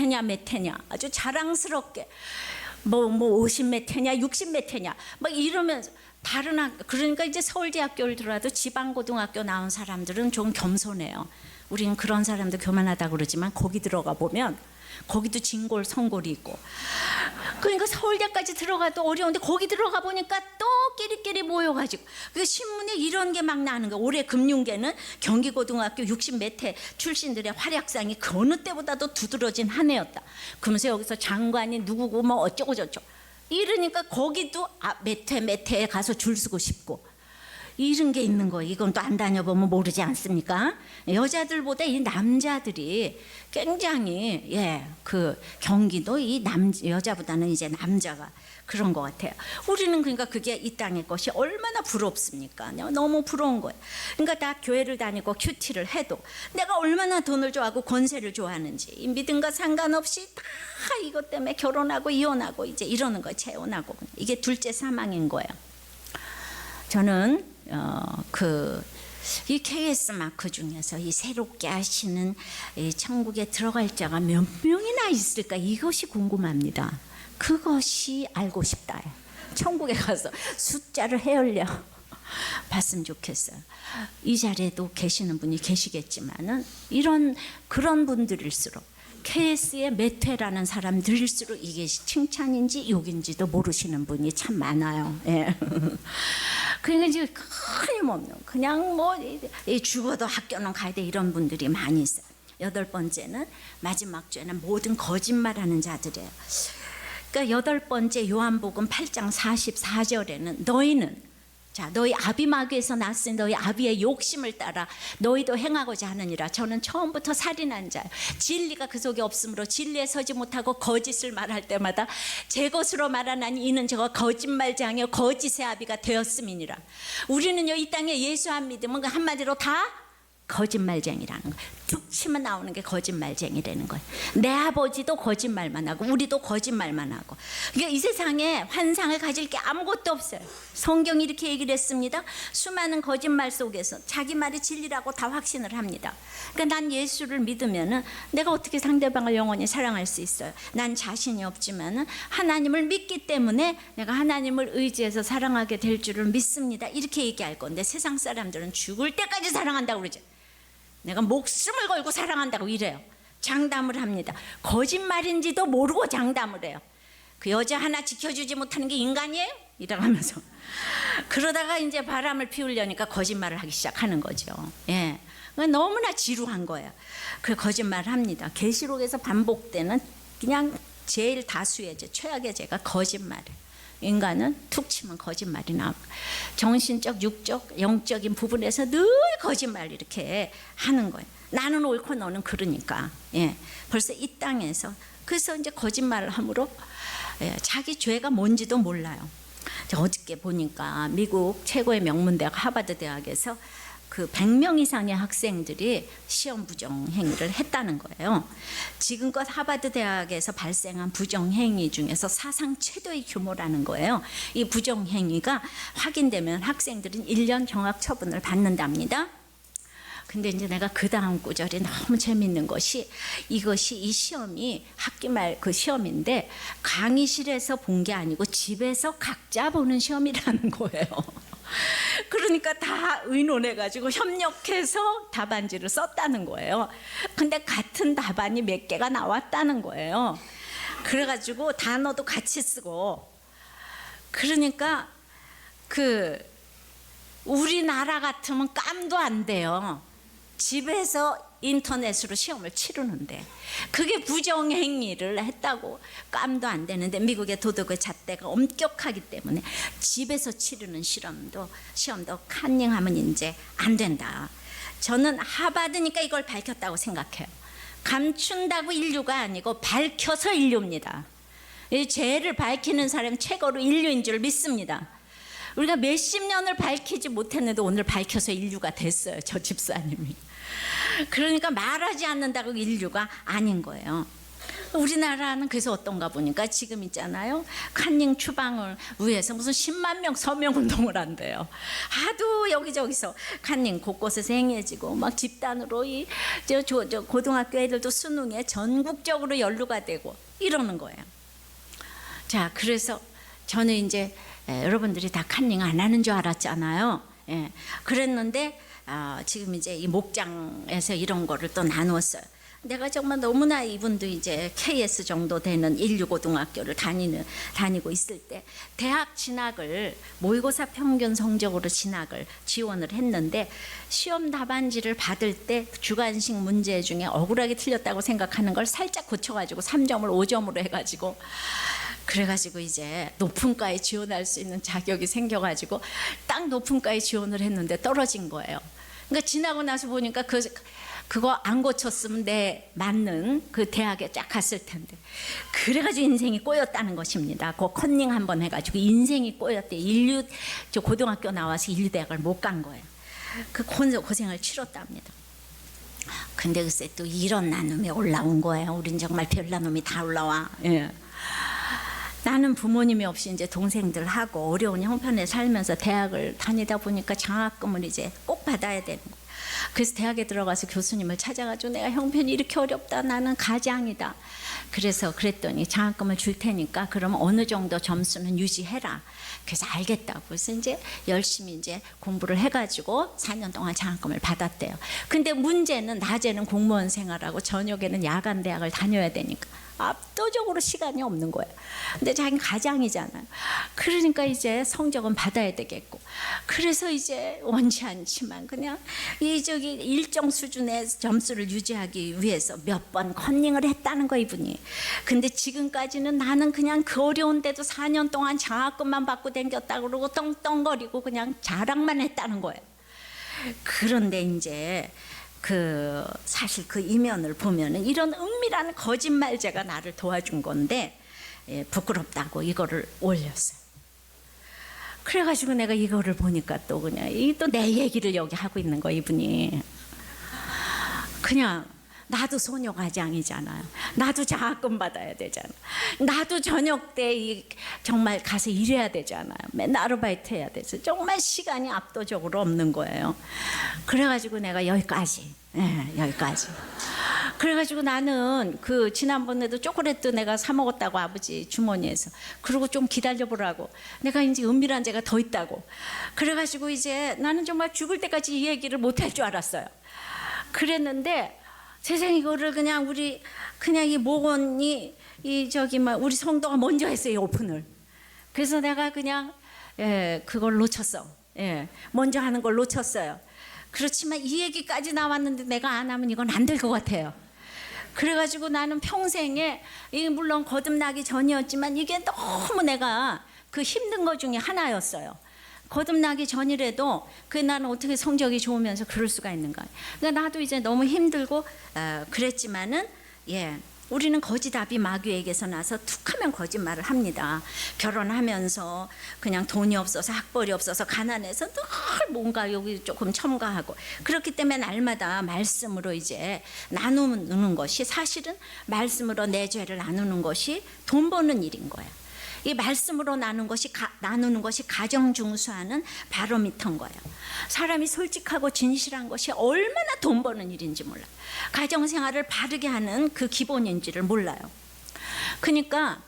회냐 아주 자랑스럽게 뭐 50 몇 회냐 60 몇 회냐 막 이러면서 다른 학교 그러니까 이제 서울대학교를 들어와도 지방고등학교 나온 사람들은 좀 겸손해요. 우리는 그런 사람들 교만하다 그러지만 거기 들어가 보면 거기도 진골 성골이 있고 그러니까 서울대까지 들어가도 어려운데 거기 들어가 보니까 또 끼리끼리 모여가지고 그 신문에 이런 게 막 나는 거예요. 올해 금융계는 경기고등학교 60 몇 회 출신들의 활약상이 그 어느 때보다도 두드러진 한 해였다. 그러면서 여기서 장관이 누구고 뭐 어쩌고 저쩌고 이러니까 거기도 몇 회에 가서 줄 서고 싶고 이런 게 있는 거예요. 이건 또 안 다녀보면 모르지 않습니까? 여자들보다 이 남자들이 굉장히 그 경기도 이 여자보다는 이제 남자가 그런 것 같아요. 우리는 그러니까 그게 이 땅의 것이 얼마나 부럽습니까? 너무 부러운 거예요. 그러니까 다 교회를 다니고 큐티를 해도 내가 얼마나 돈을 좋아하고 권세를 좋아하는지 이 믿음과 상관없이 다 이것 때문에 결혼하고 이혼하고 이제 이러는 거예요. 재혼하고 이게 둘째 사망인 거예요. 저는 이 KS 마크 중에서 이 새롭게 하시는 이 천국에 들어갈 자가 몇 명이나 있을까 이것이 궁금합니다. 그것이 알고 싶다. 천국에 가서 숫자를 헤아려 봤으면 좋겠어요. 이 자리에도 계시는 분이 계시겠지만은 그런 분들일수록 KS의 몇 회라는 사람들일수록 이게 칭찬인지 욕인지도 모르시는 분이 참 많아요. 예. 그러니까 이제 끊임없는 그냥 뭐 죽어도 학교는 가야 돼 이런 분들이 많이 있어요. 8번째는 마지막 죄는 모든 거짓말하는 자들이에요. 그러니까 8번째 요한복음 8장 44절에는 너희는 너희 아비 마귀에서 났으니 너희 아비의 욕심을 따라 너희도 행하고자 하느니라. 저는 처음부터 살인한 자예요. 진리가 그 속에 없으므로 진리에 서지 못하고 거짓을 말할 때마다 제 것으로 말하나니 이는 저가 거짓말장이요 거짓의 아비가 되었음이니라. 우리는요 이 땅에 예수 안 믿으면 한마디로 다 거짓말쟁이라는 거예요. 툭 치면 나오는 게 거짓말쟁이라는 거예요. 내 아버지도 거짓말만 하고 우리도 거짓말만 하고 그러니까 이 세상에 환상을 가질 게 아무것도 없어요. 성경이 이렇게 얘기를 했습니다. 수많은 거짓말 속에서 자기 말이 진리라고 다 확신을 합니다. 그러니까 난 예수를 믿으면은 내가 어떻게 상대방을 영원히 사랑할 수 있어요. 난 자신이 없지만은 하나님을 믿기 때문에 내가 하나님을 의지해서 사랑하게 될 줄을 믿습니다. 이렇게 얘기할 건데 세상 사람들은 죽을 때까지 사랑한다고 그러죠. 내가 목숨을 걸고 사랑한다고 이래요. 장담을 합니다. 거짓말인지도 모르고 장담을 해요. 그 여자 하나 지켜주지 못하는 게 인간이에요? 이러면서 그러다가 이제 바람을 피우려니까 거짓말을 하기 시작하는 거죠. 예, 너무나 지루한 거예요. 그 거짓말을 합니다. 계시록에서 반복되는 그냥 제일 다수의 죄, 최악의 죄가 거짓말이에요. 인간은 툭 치면 거짓말이 나옵니다. 정신적, 육적, 영적인 부분에서 늘 거짓말 이렇게 하는 거예요. 나는 옳고 너는 그러니까. 벌써 이 땅에서 그래서 이제 거짓말을 함으로 자기 죄가 뭔지도 몰라요. 어저께 보니까 미국 최고의 명문대학 하버드 대학에서 그 100명 이상의 학생들이 시험 부정 행위를 했다는 거예요. 지금껏 하버드 대학에서 발생한 부정 행위 중에서 사상 최대의 규모라는 거예요. 이 부정 행위가 확인되면 학생들은 1년 경학 처분을 받는답니다. 근데 이제 내가 그 다음 구절이 너무 재밌는 것이 이것이 이 시험이 학기 말 그 시험인데 강의실에서 본 게 아니고 집에서 각자 보는 시험이라는 거예요. 그러니까 다 의논해가지고 협력해서 답안지를 썼다는 거예요. 근데 같은 답안이 몇 개가 나왔다는 거예요. 그래가지고 단어도 같이 쓰고 그러니까 우리나라 같으면 깜도 안 돼요. 집에서 인터넷으로 시험을 치르는데 그게 부정행위를 했다고 깜도 안 되는데 미국의 도덕의 잣대가 엄격하기 때문에 집에서 치르는 시험도 카닝하면 이제 안 된다. 저는 하버드니까 이걸 밝혔다고 생각해요. 감춘다고 인류가 아니고 밝혀서 인류입니다. 이 죄를 밝히는 사람이 최고로 인류인 줄 믿습니다. 우리가 몇십 년을 밝히지 못했는데 오늘 밝혀서 인류가 됐어요. 저 집사님이. 그러니까 말하지 않는다고 인류가 아닌 거예요. 우리나라는 그래서 어떤가 보니까 지금 있잖아요. 카닝 추방을 위해서 무슨 10만 명 서명운동을 한대요. 하도 여기저기서 카닝 곳곳에서 행해지고 막 집단으로 저 고등학교 애들도 수능에 전국적으로 연루가 되고 이러는 거예요. 자, 그래서 저는 이제 여러분들이 다 카닝 안 하는 줄 알았잖아요. 예, 그랬는데 지금 이제 이 목장에서 이런 거를 또 나눴어요. 내가 정말 너무나 이분도 이제 KS 정도 되는 인류고등학교를 다니고 있을 때 대학 진학을 모의고사 평균 성적으로 진학을 지원을 했는데 시험 답안지를 받을 때 주관식 문제 중에 억울하게 틀렸다고 생각하는 걸 살짝 고쳐가지고 3점을 5점으로 해가지고 그래가지고 이제 높은 과에 지원할 수 있는 자격이 생겨가지고 딱 높은 과에 지원을 했는데 떨어진 거예요. 그러니까 지나고 나서 보니까 그거 안 고쳤으면 내 맞는 그 대학에 쫙 갔을 텐데 그래가지고 인생이 꼬였다는 것입니다. 그 컨닝 한번 해가지고 인생이 꼬였대. 저 고등학교 나와서 인류대학을 못 간 거예요. 그 고생을 치렀답니다. 근데 글쎄 또 이런 나눔이 올라온 거예요. 우린 정말 별 나눔이 다 올라와. 예. 나는 부모님이 없이 이제 동생들하고 어려운 형편에 살면서 대학을 다니다 보니까 장학금을 이제 꼭 받아야 되는 거예요. 그래서 대학에 들어가서 교수님을 찾아가지고 내가 형편이 이렇게 어렵다. 나는 가장이다. 그래서 그랬더니 장학금을 줄 테니까 그러면 어느 정도 점수는 유지해라. 그래서 알겠다고. 그래서 이제 열심히 이제 공부를 해가지고 4년 동안 장학금을 받았대요. 근데 문제는 낮에는 공무원 생활하고 저녁에는 야간 대학을 다녀야 되니까 압도적으로 시간이 없는 거예요. 근데 자기는 가장이잖아요. 그러니까 이제 성적은 받아야 되겠고. 그래서 이제 원치 않지만 그냥 일정 수준의 점수를 유지하기 위해서 몇 번 컨닝을 했다는 거 이분이. 근데 지금까지는 나는 그냥 그 어려운데도 4년 동안 장학금만 받고 댕겼다 그러고 떵떵거리고 그냥 자랑만 했다는 거예요. 그런데 이제 사실 그 이면을 보면은 이런 은밀한 거짓말제가 나를 도와준 건데 부끄럽다고 이거를 올렸어요. 그래가지고 내가 이거를 보니까 또 그냥 또 내 얘기를 여기 하고 있는 거 이분이. 그냥 나도 소녀가장이잖아요. 나도 장학금 받아야 되잖아. 나도 저녁 때 정말 가서 일해야 되잖아요. 맨날 아르바이트 해야 돼서 정말 시간이 압도적으로 없는 거예요. 그래가지고 내가 여기까지. 그래가지고 나는 지난번에도 초콜릿도 내가 사 먹었다고 아버지 주머니에서. 그러고 좀 기다려보라고. 내가 이제 은밀한 죄가 더 있다고. 그래가지고 이제 나는 정말 죽을 때까지 이 얘기를 못할 줄 알았어요. 그랬는데 세상에 이거를 그냥 이 목원이 우리 성도가 먼저 했어요, 이 오픈을. 그래서 내가 그냥 그걸 놓쳤어. 먼저 하는 걸 놓쳤어요. 그렇지만 이 얘기까지 나왔는데 내가 안 하면 이건 안 될 것 같아요. 그래가지고 나는 평생에 물론 거듭나기 전이었지만 이게 너무 내가 힘든 것 중에 하나였어요. 거듭나기 전이라도 나는 어떻게 성적이 좋으면서 그럴 수가 있는가. 그러니까 나도 이제 너무 힘들고 그랬지만은 우리는 거짓답이 마귀에게서 나서 툭하면 거짓말을 합니다. 결혼하면서 그냥 돈이 없어서 학벌이 없어서 가난해서 늘 뭔가 여기 조금 첨가하고 그렇기 때문에 날마다 말씀으로 이제 나누는 것이 사실은 말씀으로 내 죄를 나누는 것이 돈 버는 일인 거예요. 이 말씀으로 나누는 것이 가정 중수하는 바로미터인 거예요. 사람이 솔직하고 진실한 것이 얼마나 돈 버는 일인지 몰라요. 가정생활을 바르게 하는 그 기본인지를 몰라요. 그러니까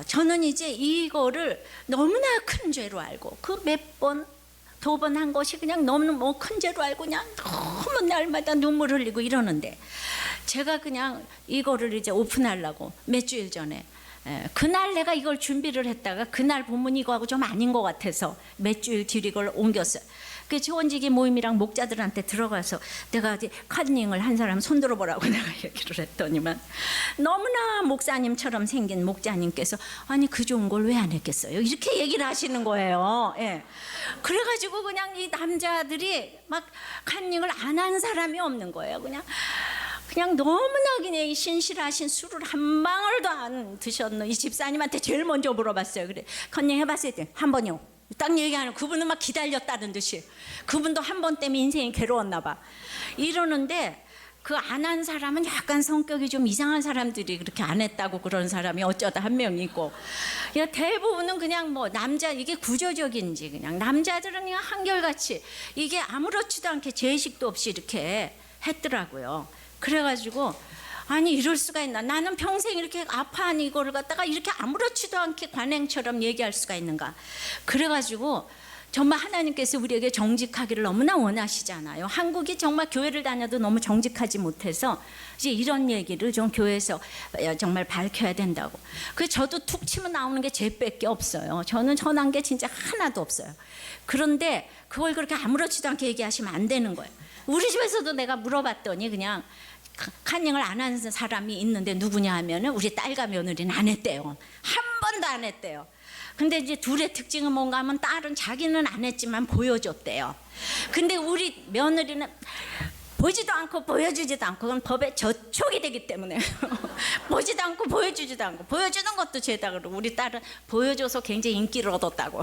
저는 이제 이거를 너무나 큰 죄로 알고 몇 번, 2번 한 것이 그냥 너무 큰 죄로 알고 그냥 너무 날마다 눈물 흘리고 이러는데 제가 그냥 이거를 이제 오픈하려고 몇 주일 전에 그날 내가 이걸 준비를 했다가 그날 본문 이거하고 좀 아닌 것 같아서 몇 주일 뒤로 이걸 옮겼어요. 그 지원지기 모임이랑 목자들한테 들어가서 내가 컨닝을 한 사람 손들어 보라고 내가 얘기를 했더니만 너무나 목사님처럼 생긴 목자님께서 아니 그 좋은 걸 왜 안 했겠어요? 이렇게 얘기를 하시는 거예요. 예. 그래가지고 그냥 이 남자들이 막 컨닝을 안 한 사람이 없는 거예요. 그냥 너무나 그냥 신실하신 술을 한 방울도 안 드셨노. 이 집사님한테 제일 먼저 물어봤어요. 그래 컨닝 해봤을 때 한 번이요. 딱 얘기하는 그분은 막 기다렸다는 듯이 그분도 한 번 때문에 인생이 괴로웠나 봐 이러는데 그 안 한 사람은 약간 성격이 좀 이상한 사람들이 그렇게 안 했다고 그런 사람이 어쩌다 한 명 있고 대부분은 그냥 뭐 남자 이게 구조적인지 그냥 남자들은 그냥 한결같이 이게 아무렇지도 않게 죄의식도 없이 이렇게 했더라고요. 그래가지고 아니 이럴 수가 있나 나는 평생 이렇게 아파한 이거를 갖다가 이렇게 아무렇지도 않게 관행처럼 얘기할 수가 있는가 그래가지고 정말 하나님께서 우리에게 정직하기를 너무나 원하시잖아요. 한국이 정말 교회를 다녀도 너무 정직하지 못해서 이제 이런 얘기를 좀 교회에서 정말 밝혀야 된다고. 그 저도 툭 치면 나오는 게 죄밖에 없어요. 저는 전한 게 진짜 하나도 없어요. 그런데 그걸 그렇게 아무렇지도 않게 얘기하시면 안 되는 거예요. 우리 집에서도 내가 물어봤더니 그냥 컨닝을 안 하는 사람이 있는데 누구냐 하면은 우리 딸과 며느리는 안 했대요. 한 번도 안 했대요. 근데 이제 둘의 특징은 뭔가 하면 딸은 자기는 안 했지만 보여줬대요. 근데 우리 며느리는 보지도 않고 보여주지도 않고 그건 법에 저촉이 되기 때문에 보지도 않고 보여주지도 않고 보여주는 것도 죄다 그러고 우리 딸은 보여줘서 굉장히 인기를 얻었다고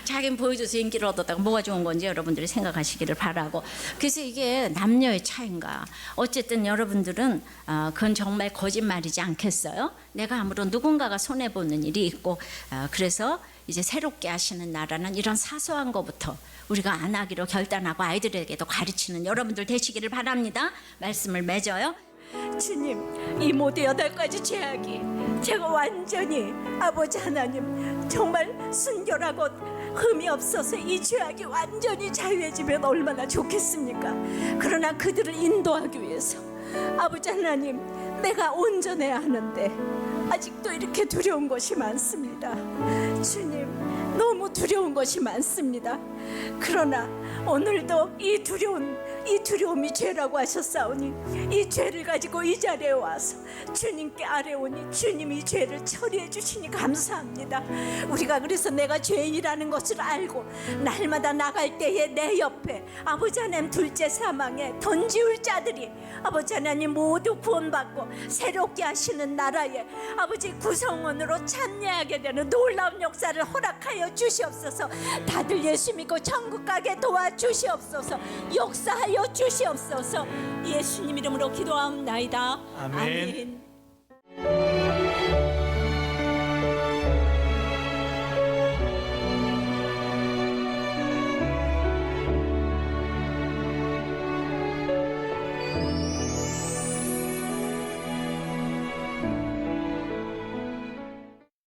자기는 보여줘서 인기를 얻었다고 뭐가 좋은 건지 여러분들이 생각하시기를 바라고 그래서 이게 남녀의 차이인가 어쨌든 여러분들은 그건 정말 거짓말이지 않겠어요? 내가 아무런 누군가가 손해보는 일이 있고 그래서 이제 새롭게 하시는 나라는 이런 사소한 것부터 우리가 안 하기로 결단하고 아이들에게도 가르치는 여러분들 되시기를 바랍니다. 말씀을 맺어요. 주님, 이 모두 8가지 죄악이 제가 완전히 아버지 하나님 정말 순결하고 흠이 없어서 이 죄악이 완전히 자유해지면 얼마나 좋겠습니까? 그러나 그들을 인도하기 위해서 아버지 하나님 내가 온전해야 하는데 아직도 이렇게 두려운 것이 많습니다. 주님 너무 두려운 것이 많습니다. 그러나 오늘도 이 두려움이 죄라고 하셨사오니 이 죄를 가지고 이 자리에 와서 주님께 아뢰오니 주님이 죄를 처리해 주시니 감사합니다. 우리가 그래서 내가 죄인이라는 것을 알고 날마다 나갈 때에 내 옆에 아버지 하나님 둘째 사망에 던지울 자들이 아버지 하나님 모두 구원받고 새롭게 하시는 나라에 아버지 구성원으로 참여하게 되는 놀라운 역사를 허락하여 주시옵소서. 다들 예수 믿고 천국 가게 도와주시옵소서. 역사하여 주시옵소서. 예수님 이름으로 기도하옵나이다. 아멘. 아멘.